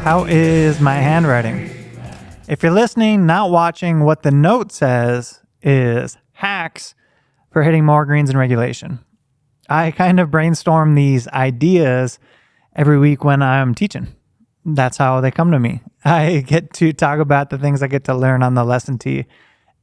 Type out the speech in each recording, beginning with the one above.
How is my handwriting? If you're listening, not watching, what the note says is hacks for hitting more greens in regulation. I kind of brainstorm these ideas every week when I'm teaching. That's how they come to me. I get to talk about the things I get to learn on the lesson tee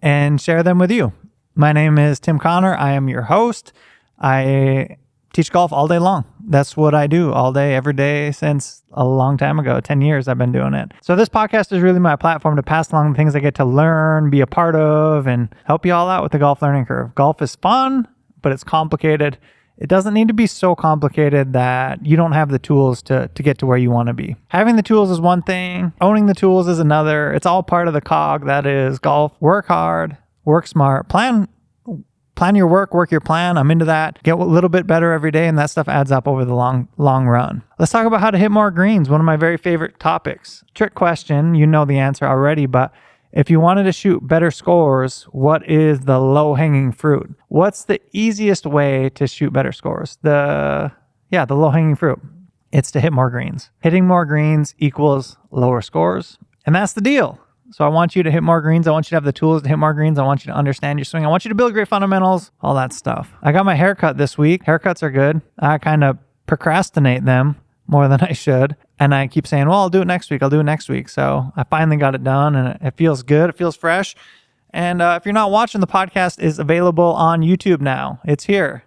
and share them with you. My name is Tim Connor. I am your host. I teach golf all day long. That's what I do all day, every day since a long time ago. 10 years I've been doing it. So this podcast is really my platform to pass along the things I get to learn, be a part of, and help you all out with the golf learning curve. Golf is fun, but it's complicated. It doesn't need to be so complicated that you don't have the tools to get to where you want to be. Having the tools is one thing. Owning the tools is another. It's all part of the cog that is golf. Work hard, work smart, plan your work your plan. I'm into that. Get a little bit better every day, and that stuff adds up over the long run. Let's talk about how to hit more greens, one of my very favorite topics. Trick question, you know the answer already, but if you wanted to shoot better scores, what is the low-hanging fruit? What's the easiest way to shoot better scores? The low-hanging fruit. It's to hit more greens. Hitting more greens equals lower scores, and that's the deal. So I want you to hit more greens. I want you to have the tools to hit more greens. I want you to understand your swing. I want you to build great fundamentals, all that stuff. I got my haircut this week. Haircuts are good. I kind of procrastinate them more than I should. And I keep saying, well, I'll do it next week. I'll do it next week. So I finally got it done and it feels good. It feels fresh. And if you're not watching, the podcast is available on YouTube now. It's here.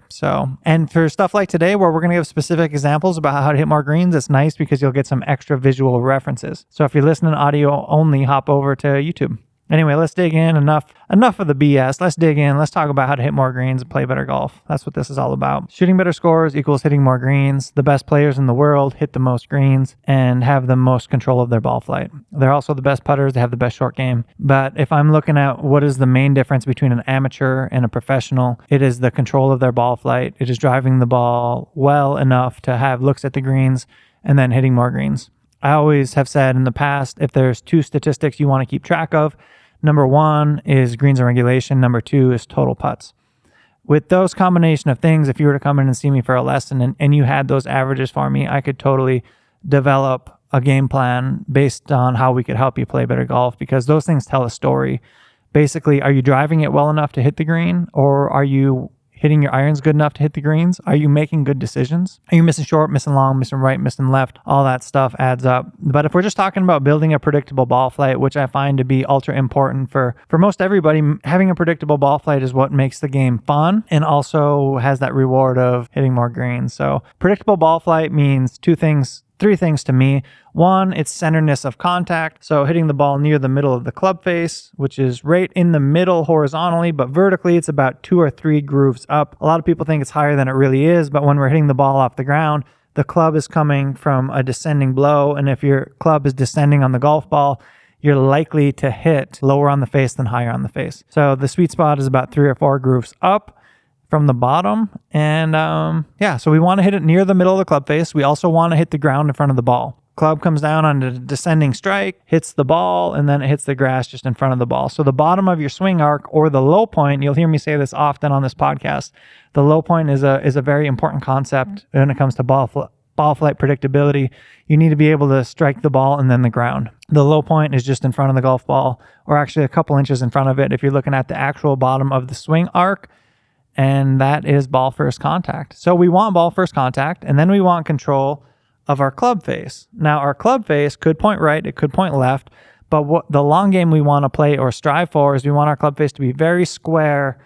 So, and for stuff like today, where we're going to give specific examples about how to hit more greens, it's nice because you'll get some extra visual references. So if you're listening audio only, hop over to YouTube. Anyway, let's dig in. Enough of the BS. Let's dig in. Let's talk about how to hit more greens and play better golf. That's what this is all about. Shooting better scores equals hitting more greens. The best players in the world hit the most greens and have the most control of their ball flight. They're also the best putters. They have the best short game. But if I'm looking at what is the main difference between an amateur and a professional, it is the control of their ball flight. It is driving the ball well enough to have looks at the greens and then hitting more greens. I always have said in the past, if there's two statistics you want to keep track of, number one is greens in regulation. Number two is total putts. With those combination of things, if you were to come in and see me for a lesson and you had those averages for me, I could totally develop a game plan based on how we could help you play better golf, because those things tell a story. Basically, are you driving it well enough to hit the green, or are you hitting your irons good enough to hit the greens? Are you making good decisions? Are you missing short, missing long, missing right, missing left? All that stuff adds up. But if we're just talking about building a predictable ball flight, which I find to be ultra important for most everybody, having a predictable ball flight is what makes the game fun and also has that reward of hitting more greens. So predictable ball flight means three things to me. One, it's centeredness of contact. So hitting the ball near the middle of the club face, which is right in the middle horizontally, but vertically it's about 2 or 3 grooves up. A lot of people think it's higher than it really is, but when we're hitting the ball off the ground, the club is coming from a descending blow. And if your club is descending on the golf ball, you're likely to hit lower on the face than higher on the face. So the sweet spot is about 3 or 4 grooves up from the bottom. And so we want to hit it near the middle of the club face. We also want to hit the ground in front of the ball. Club comes down on a descending strike, hits the ball, and then it hits the grass just in front of the ball. So the bottom of your swing arc, or the low point, you'll hear me say this often on this podcast, the low point is a very important concept when it comes to ball flight predictability. You need to be able to strike the ball and then the ground. The low point is just in front of the golf ball, or actually a couple inches in front of it if you're looking at the actual bottom of the swing arc. And that is ball first contact. So we want ball first contact, and then we want control of our club face. Now, our club face could point right, it could point left, but what the long game we want to play or strive for is we want our club face to be very square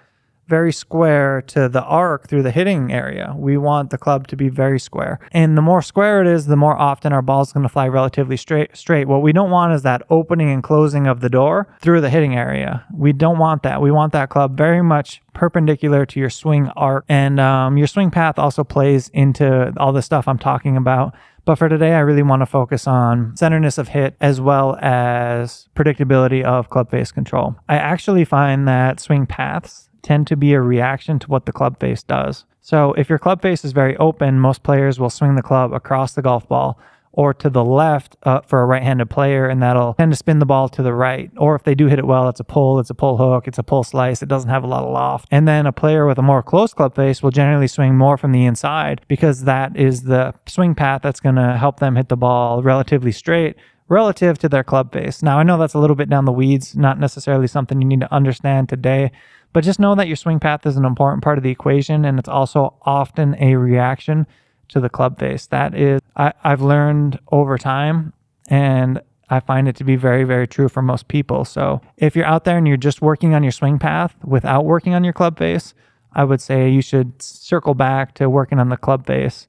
to the arc through the hitting area. We want the club to be very square. And the more square it is, the more often our ball is going to fly relatively straight. What we don't want is that opening and closing of the door through the hitting area. We don't want that. We want that club very much perpendicular to your swing arc. And your swing path also plays into all the stuff I'm talking about. But for today, I really want to focus on centeredness of hit as well as predictability of club face control. I actually find that swing paths tend to be a reaction to what the club face does. So if your club face is very open, most players will swing the club across the golf ball or to the left for a right-handed player, and that'll tend to spin the ball to the right. Or if they do hit it well, it's a pull hook, it's a pull slice. It doesn't have a lot of loft. And then a player with a more closed club face will generally swing more from the inside because that is the swing path that's going to help them hit the ball relatively straight relative to their club face. Now, I know that's a little bit down the weeds, not necessarily something you need to understand today, but just know that your swing path is an important part of the equation, and it's also often a reaction to the club face. That is, I've learned over time, and I find it to be very, very true for most people. So if you're out there and you're just working on your swing path without working on your club face, I would say you should circle back to working on the club face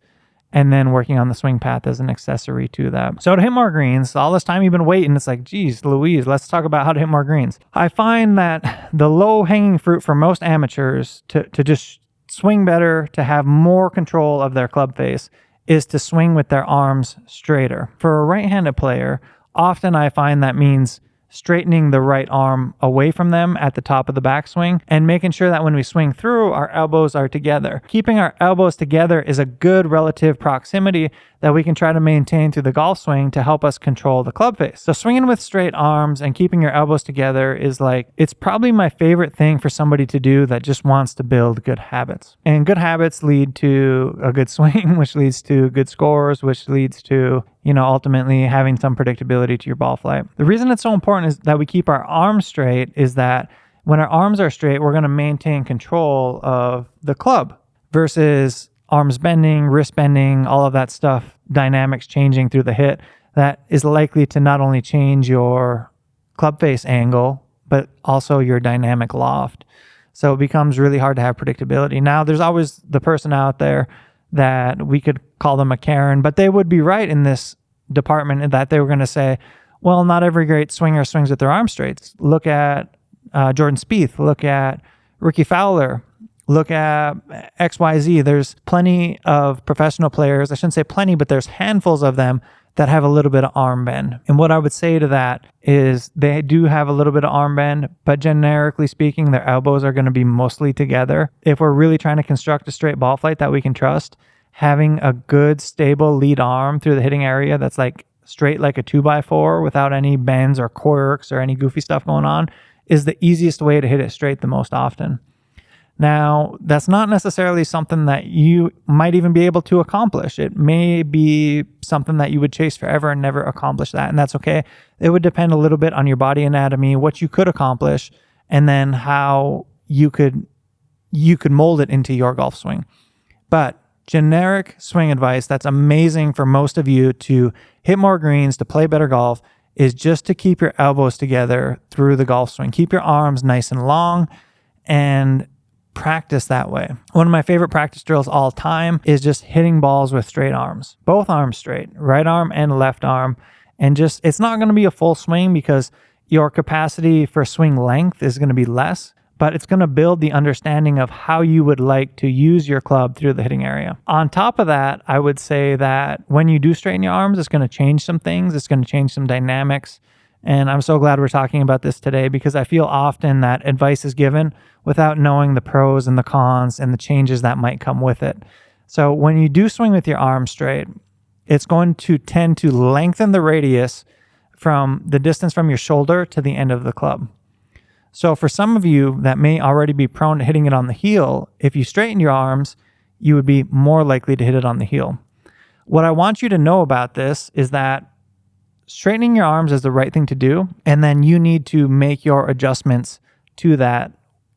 and then working on the swing path as an accessory to that. So to hit more greens, all this time you've been waiting, it's like, geez, Louise, let's talk about how to hit more greens. I find that the low-hanging fruit for most amateurs to just swing better, to have more control of their club face, is to swing with their arms straighter. For a right-handed player, often I find that means straightening the right arm away from them at the top of the backswing and making sure that when we swing through, our elbows are together. Keeping our elbows together is a good relative proximity that we can try to maintain through the golf swing to help us control the club face. So swinging with straight arms and keeping your elbows together is like, it's probably my favorite thing for somebody to do that just wants to build good habits. And good habits lead to a good swing, which leads to good scores, which leads to, ultimately having some predictability to your ball flight. The reason it's so important is that we keep our arms straight is that when our arms are straight, we're going to maintain control of the club versus arms bending, wrist bending, all of that stuff, dynamics changing through the hit. That is likely to not only change your club face angle, but also your dynamic loft. So it becomes really hard to have predictability. Now, there's always the person out there that we could call them a Karen, but they would be right in this department that they were going to say, well, not every great swinger swings with their arms straight. Look at Jordan Spieth, look at Ricky Fowler, look at XYZ. There's plenty of professional players. I shouldn't say plenty, but there's handfuls of them that have a little bit of arm bend. And what I would say to that is they do have a little bit of arm bend, but generically speaking, their elbows are going to be mostly together. If we're really trying to construct a straight ball flight that we can trust, having a good, stable lead arm through the hitting area that's like straight like a 2x4 without any bends or quirks or any goofy stuff going on is the easiest way to hit it straight the most often. Now, that's not necessarily something that you might even be able to accomplish. It may be something that you would chase forever and never accomplish that, and that's okay. It would depend a little bit on your body anatomy, what you could accomplish, and then how you could mold it into your golf swing. But generic swing advice that's amazing for most of you to hit more greens, to play better golf, is just to keep your elbows together through the golf swing. Keep your arms nice and long and practice that way. One of my favorite practice drills all time is just hitting balls with straight arms, both arms straight, right arm and left arm. And just, it's not going to be a full swing because your capacity for swing length is going to be less, but it's going to build the understanding of how you would like to use your club through the hitting area. On top of that, I would say that when you do straighten your arms, it's going to change some things. It's going to change some dynamics. And I'm so glad we're talking about this today because I feel often that advice is given without knowing the pros and the cons and the changes that might come with it. So when you do swing with your arms straight, it's going to tend to lengthen the radius from the distance from your shoulder to the end of the club. So for some of you that may already be prone to hitting it on the heel, if you straighten your arms, you would be more likely to hit it on the heel. What I want you to know about this is that straightening your arms is the right thing to do, and then you need to make your adjustments to that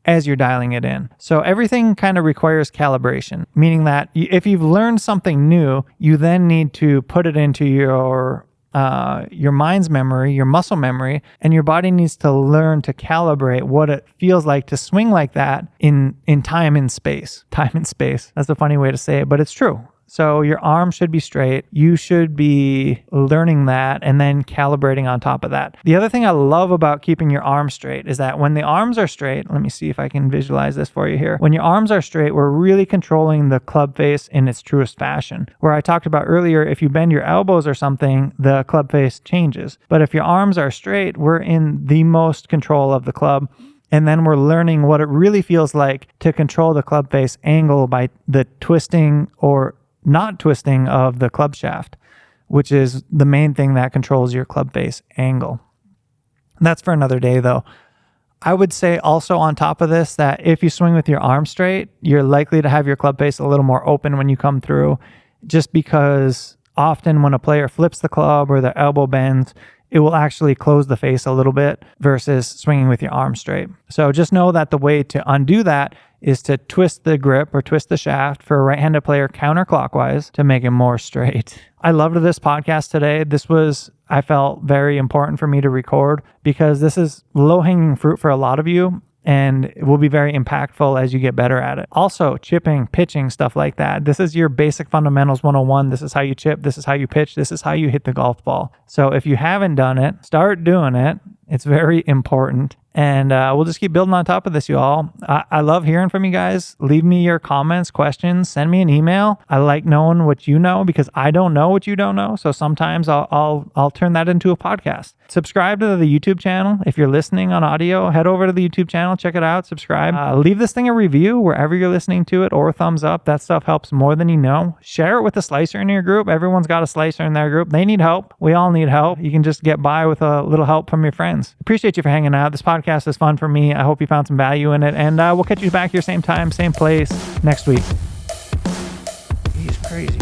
as you're dialing it in. So everything kind of requires calibration, meaning that if you've learned something new, you then need to put it into your mind's memory, your muscle memory, and your body needs to learn to calibrate what it feels like to swing like that in time and space. Time and space. That's a funny way to say it, but it's true. So your arm should be straight. You should be learning that and then calibrating on top of that. The other thing I love about keeping your arms straight is that when the arms are straight, let me see if I can visualize this for you here. When your arms are straight, we're really controlling the club face in its truest fashion. Where I talked about earlier, if you bend your elbows or something, the club face changes. But if your arms are straight, we're in the most control of the club. And then we're learning what it really feels like to control the club face angle by the twisting or not twisting of the club shaft. which is the main thing that controls your club face angle. That's for another day though. I would say also on top of this that if you swing with your arm straight, you're likely to have your club face a little more open when you come through, just because often when a player flips the club or their elbow bends, it will actually close the face a little bit versus swinging with your arm straight. So just know that the way to undo that is to twist the grip or twist the shaft for a right-handed player counterclockwise to make it more straight. I loved this podcast today. I felt very important for me to record because this is low-hanging fruit for a lot of you, and it will be very impactful as you get better at it. Also, chipping, pitching, stuff like that. This is your basic fundamentals 101. This is how you chip. This is how you pitch. This is how you hit the golf ball. So if you haven't done it, start doing it. It's very important. And we'll just keep building on top of this, you all. I love hearing from you guys. Leave me your comments, questions, send me an email. I like knowing what you know because I don't know what you don't know. So sometimes I'll turn that into a podcast. Subscribe to the YouTube channel. If you're listening on audio, head over to the YouTube channel, check it out, subscribe. Leave this thing a review wherever you're listening to it or a thumbs up. That stuff helps more than you know. Share it with a slicer in your group. Everyone's got a slicer in their group. They need help. We all need help. You can just get by with a little help from your friends. Appreciate you for hanging out. This podcast is fun for me. I hope you found some value in it, and we'll catch you back here same time, same place next week. He's crazy.